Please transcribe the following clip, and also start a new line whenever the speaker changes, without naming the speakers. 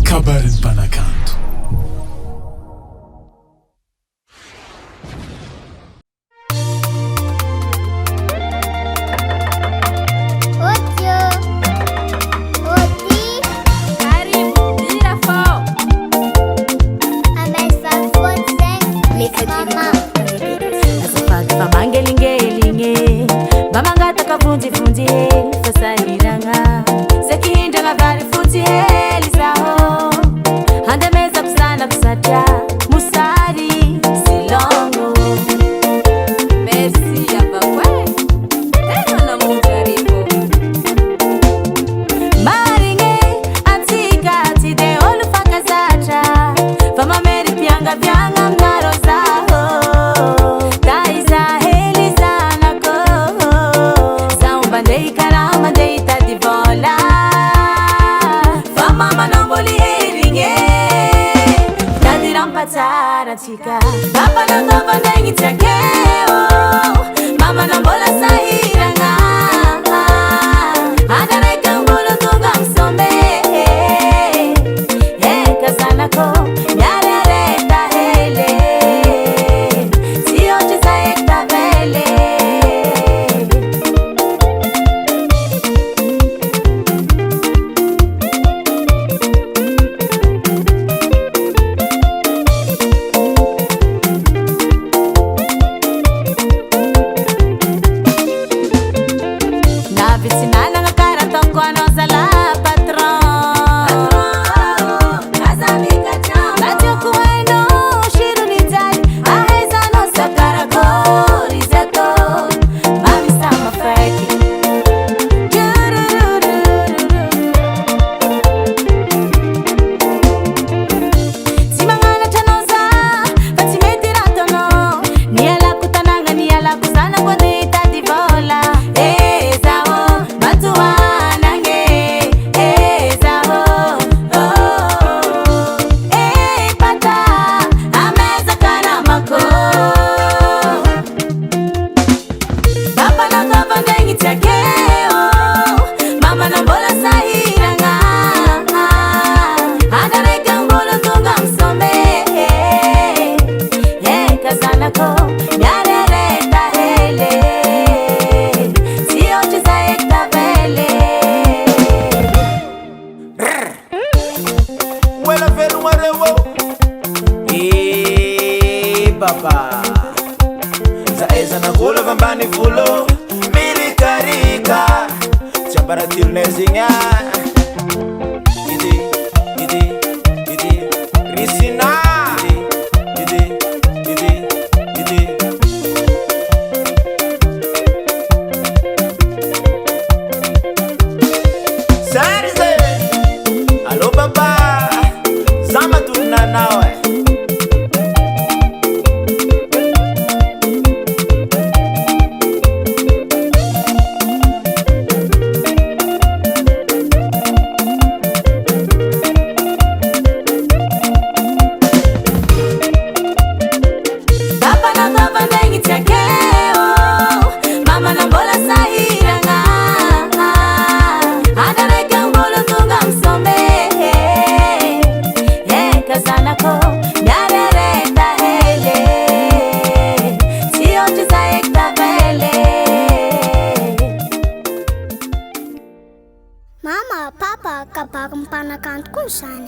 Kabaron'ny Mpanakanto.
Fundi Mbola sahiragna sekihindra vari futi elizaho handameza kusana kusatya musari silongo merci abakwe tena na mujaribu maringe antika tide olufaka zacha fama meri pyanga pyanga mnaro zaho taiza Mandei caramba, dei tá de bola. Fama manomboli heringe. Tá de rampatsara chica. Papa não tava nem itchakeo. Mama não bola sahiragna. Adare kambolo tungam sombe. Kasana ko yare reta hele. Si hoje sai tá vele. Vicinana nga cara tongo a nossa lá patrão. Casa amiga tchau. La tioco é no cheiro de tali. A reza nossa cara corizato. Mami está uma fake. Si mangana chanosa, fati metirato no. Ni ala kutananga ni ala kusana kwa deita di vola. Mama na Mbola sahiragna. Adare kambolo tungam sombe. Kasana ko yare reta hele. Si hoje sai tá vele.
Wela velu marewo. Baba zaeza na gola vambani fulo. Milikarika Chambaratil nezinga RICHINAH Sarize Allo baba Zama turna nawe
Mama na Mbola sahiragna. Adare kambolo tungam sombe. Kasana ko yare reta hele. Si hoje sai tá vele.
Mama, papa, Kabaron'ny Mpanakanto kung saan